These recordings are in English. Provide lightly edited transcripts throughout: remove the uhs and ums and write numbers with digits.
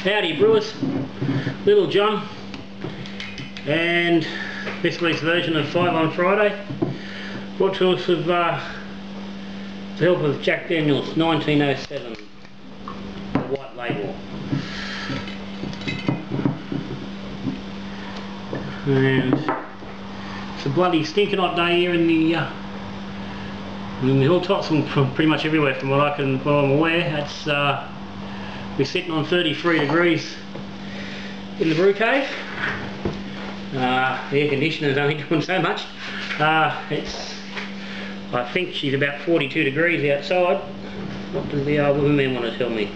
Howdy brewers, Little John, and this week's version of 5 on Friday, brought to us with the help of Jack Daniel's 1907 white label. And it's a bloody stinking hot day here in the hilltops, from pretty much everywhere from what I'm aware. It's we're sitting on 33 degrees in the brew cave. The air conditioner's only doing so much. I think she's about 42 degrees outside. What does the old woman want to tell me?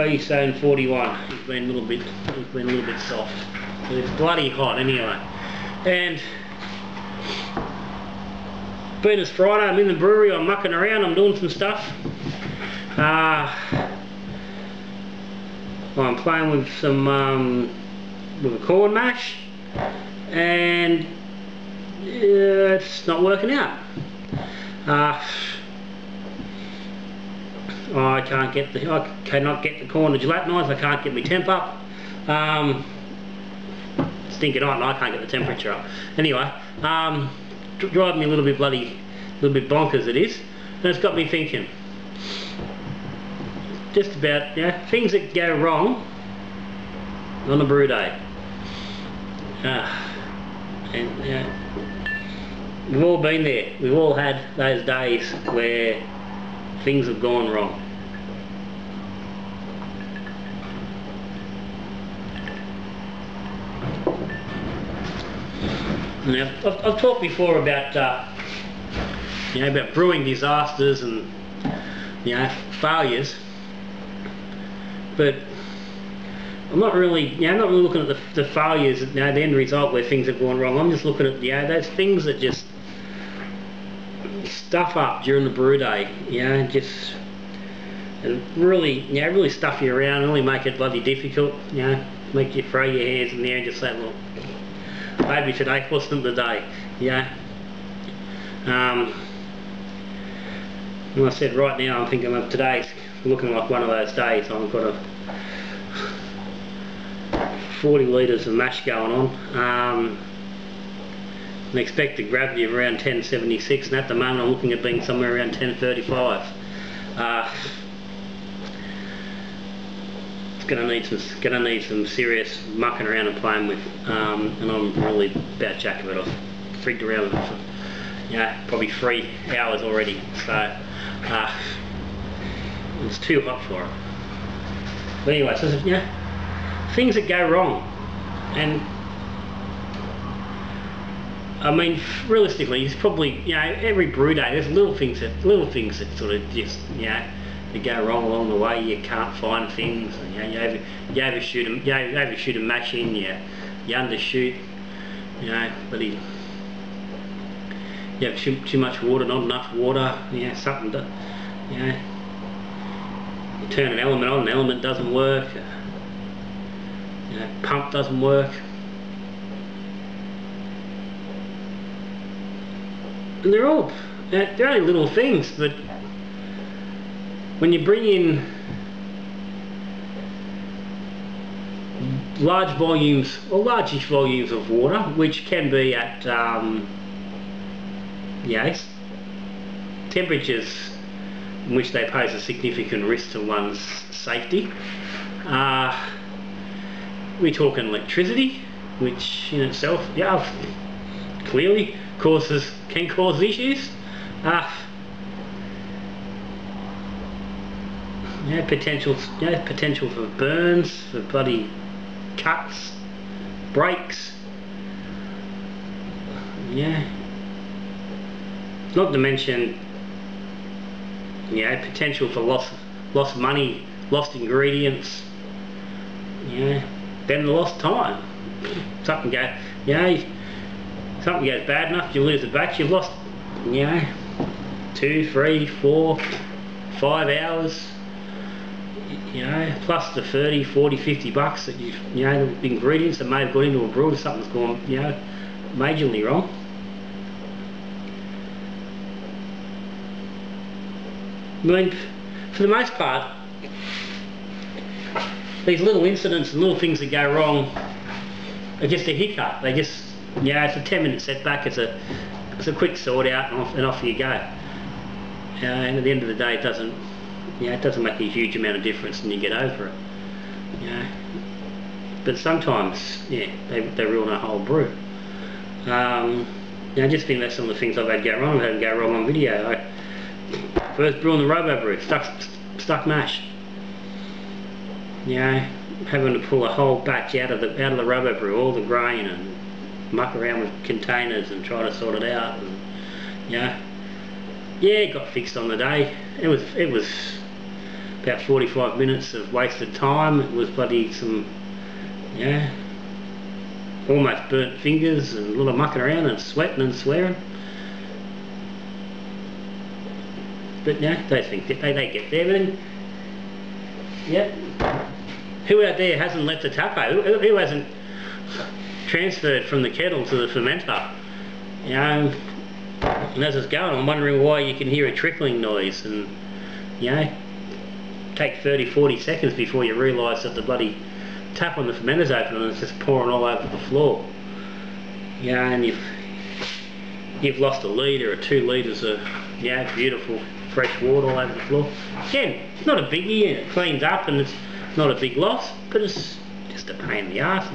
He's saying 41. He's been a little bit soft. But it's bloody hot anyway. And being it's Friday, I'm in the brewery, I'm mucking around, I'm doing some stuff. I'm playing with some with a corn mash, and it's not working out. I cannot get the corn to gelatinise. I can't get my temp up. Stinking hot, and I can't get the temperature up. Anyway, driving me a little bit bonkers it is, and it's got me thinking just about things that go wrong on a brew day. And we've all been there. We've all had those days where things have gone wrong. Now, I've talked before about about brewing disasters and failures, but I'm not really looking at the failures, the end result where things have gone wrong. I'm just looking at those things that just stuff up during the brew day, and really stuff you around, really make it bloody difficult, make you throw your hands in the air and just say, well, maybe today wasn't the day, And I said right now I'm thinking of today's looking like one of those days. I've got 40 litres of mash going on. An expected gravity of around 1076, and at the moment I'm looking at being somewhere around 1035. It's going to need some serious mucking around and playing with, and I'm really about jack of it. I've frigged around with it for probably 3 hours already, so it's too hot for it. But anyway, so things that go wrong, and I mean realistically, it's probably every brew day there's little things that sort of just that go wrong along the way. You can't find things, you overshoot a mash in, you undershoot, but you have too much water, not enough water, something to, you turn an element on, an element doesn't work, pump doesn't work. And they're only little things, but when you bring in large volumes or largish volumes of water, which can be at temperatures in which they pose a significant risk to one's safety. We're talking electricity, which in itself, clearly can cause issues. Potential for burns, for bloody cuts, breaks. Not to mention, potential for lost money, lost ingredients, then lost time. Something goes bad enough, you lose the batch, you've lost, 2, 3, 4, 5 hours, plus the 30, 40, 50 bucks that the ingredients that may have got into a brew, something's gone, majorly wrong. I mean, for the most part, these little incidents and little things that go wrong are just a hiccup. They just, yeah, it's a 10-minute setback. It's a quick sort out, and off you go. And at the end of the day, it doesn't make a huge amount of difference, and you get over it. But sometimes, yeah, they ruin a whole brew. I just think that's some of the things I've had go wrong. I've had go wrong on video. First brewing the Robo Brew, stuck mash. Having to pull a whole batch out of the Robo Brew, all the grain, and muck around with containers and try to sort it out. And, it got fixed on the day. It was about 45 minutes of wasted time. It was bloody some, almost burnt fingers and a lot of mucking around and sweating and swearing. But those things, they get there. But then, who out there hasn't left a tapo? Who hasn't transferred from the kettle to the fermenter? And as it's going, I'm wondering why you can hear a trickling noise, and take 30-40 seconds before you realise that the bloody tap on the fermenter's open and it's just pouring all over the floor. And you've lost 1 litre or 2 litres of beautiful fresh water all over the floor. Again, it's not a biggie, and it cleans up, and it's not a big loss, but it's just a pain in the arse.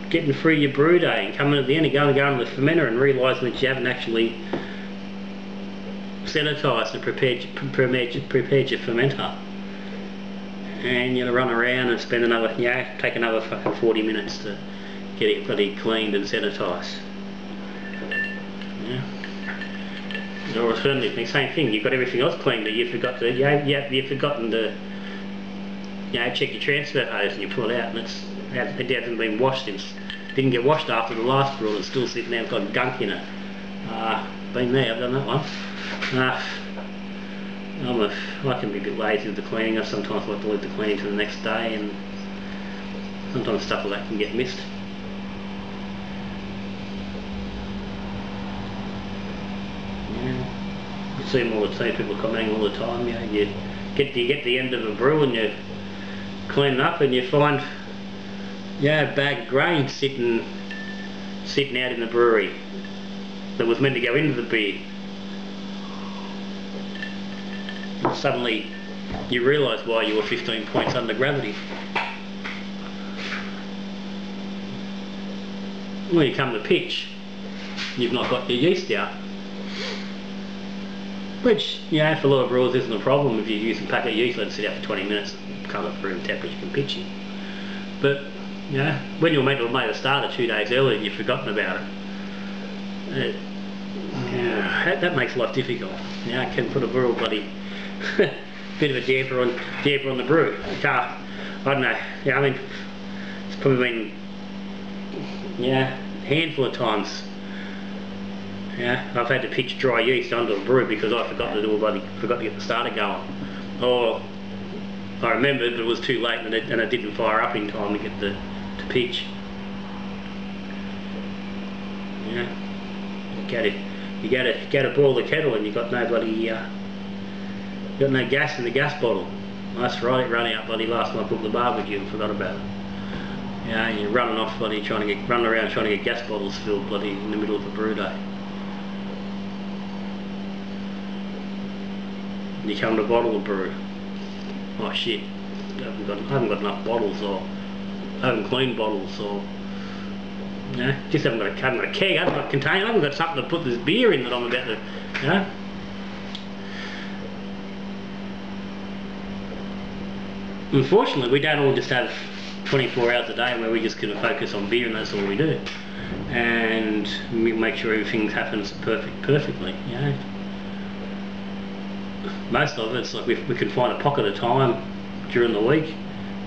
Getting through your brew day and coming at the end and going to the fermenter and realising that you haven't actually sanitised and prepared your fermenter, and you run around and spend another, take another fucking 40 minutes to get it bloody cleaned and sanitised. Or alternatively, same thing, you've got everything else clean, but you forgot to, you've forgotten to, check your transfer hose, and you pull it out, and it hasn't been washed since, didn't get washed after the last brew, and it's still sitting there, it's got gunk in it. Been there, I've done that one. I can be a bit lazy with the cleaning. I sometimes like to leave the cleaning to the next day, and sometimes stuff like that can get missed. You see them all the time, people commenting all the time. You get to the end of a brew and you clean it up and you find a bag of grain sitting out in the brewery that was meant to go into the beer. And suddenly you realise why you were 15 points under gravity. When you come to pitch, you've not got your yeast out. Which, for a lot of brewers isn't a problem. If you use a packet of yeast, let it sit out for 20 minutes and come up for room temperature and pitching. But, when you're meant to have made a starter 2 days earlier and you've forgotten about it, that makes life difficult. It can put a real bloody bit of a damper on the brew. I don't know. I mean, it's probably been a handful of times. I've had to pitch dry yeast onto a brew because I forgot to get the starter going, or I remembered but it was too late and it didn't fire up in time to get to pitch. You go to boil the kettle and you've got no bloody got no gas in the gas bottle. That's right, it ran out bloody last night I cooked the barbecue and forgot about it. You're running off bloody running around trying to get gas bottles filled bloody in the middle of a brew day. And you come to bottle a brew. Oh shit, I haven't got enough bottles, or I haven't cleaned bottles, or just haven't got a keg, I haven't got a container, I haven't got something to put this beer in that I'm about to, Unfortunately, we don't all just have 24 hours a day where we just can focus on beer and that's all we do. And we make sure everything happens perfectly, Most of it's like we can find a pocket of time during the week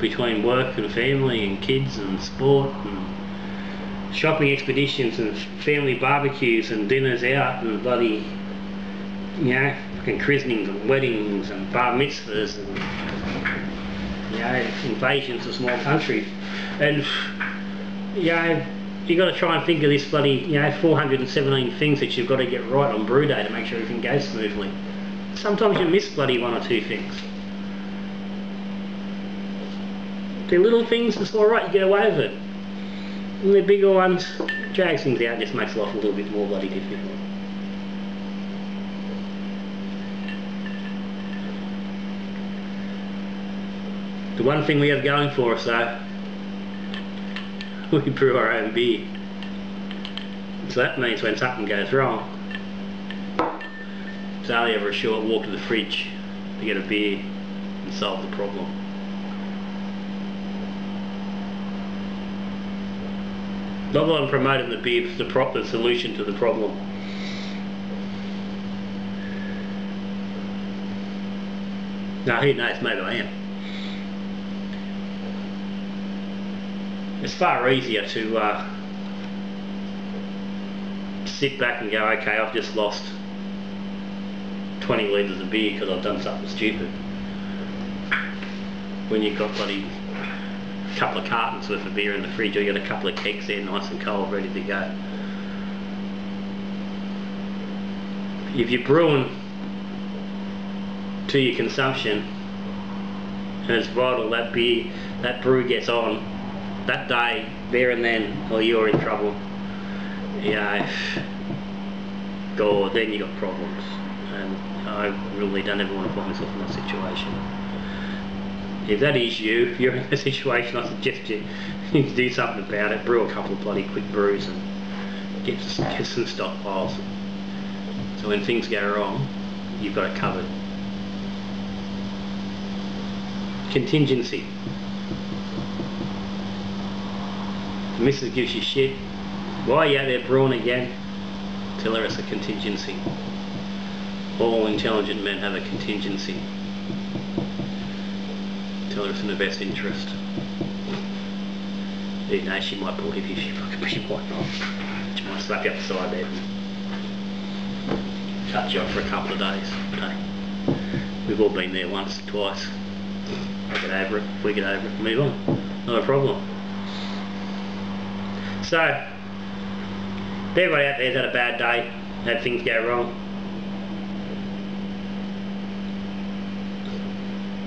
between work and family and kids and sport and shopping expeditions and family barbecues and dinners out and bloody fucking christenings and weddings and bar mitzvahs and invasions of small countries, and you got to try and think of this bloody 417 things that you've got to get right on brew day to make sure everything goes smoothly. sometimes you miss bloody one or two things. The little things, it's alright, you get away with it. And the bigger ones, drags things out, just makes life a little bit more bloody difficult. The one thing we have going for us though, we brew our own beer. So that means when something goes wrong, it's only ever a short walk to the fridge to get a beer and solve the problem. Not that I'm promoting the beer as the proper solution to the problem. Now who knows, maybe I am. It's far easier to sit back and go, okay, I've just lost 20 litres of beer because I've done something stupid. When you've got bloody a couple of cartons worth of beer in the fridge, or you've got a couple of kegs there nice and cold ready to go. If you're brewing to your consumption and it's vital that beer, that brew gets on that day, there and then, or you're in trouble. Yeah, God, then you got problems, and I really don't ever want to put myself in that situation. If that is you, if you're in a situation, I suggest you need to do something about it. Brew a couple of bloody quick brews and get some stockpiles. So when things go wrong, you've got it covered. Contingency. The missus gives you shit. Why are you out there brewing again? Tell her it's a contingency. All intelligent men have a contingency. Tell her it's in her best interest. You know, she might believe you, she might not. She might slap you upside there and cut you off for a couple of days. But hey, we've all been there once, twice. I get over it, we get over it, move on. Not a problem. So, if everybody out there's had a bad day, had things go wrong,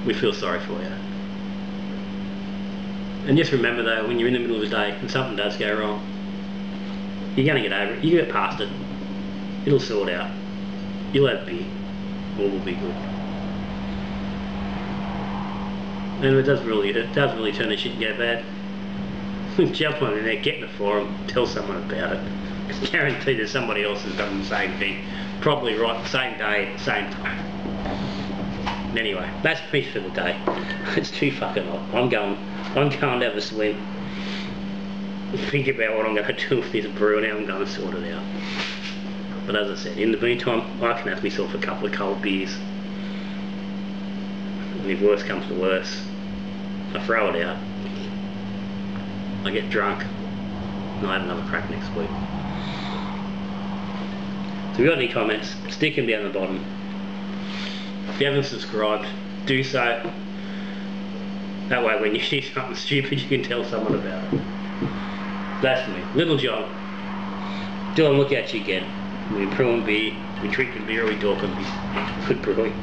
we feel sorry for you. And just remember though, when you're in the middle of the day and something does go wrong, you're going to get over it, you get past it, it'll sort out, you'll have beer, all will be good. And it does really turn the shit and go bad. Jump on in there, get in the forum, tell someone about it. It's guaranteed that somebody else has done the same thing, probably right the same day at the same time. Anyway, that's me for the day. It's too fucking hot. I'm going to have a swim. Think about what I'm going to do with this brew and how I'm going to sort it out. But as I said, in the meantime, I can have myself a couple of cold beers. And if worse comes to worse, I throw it out. I get drunk, and I have another crack next week. So if you've got any comments, stick them down the bottom. If you haven't subscribed, do so. That way when you see something stupid, you can tell someone about it. That's me, Little John. Till I look at you again. We're brewing beer, we drinking beer, we talking beer. Good brewing.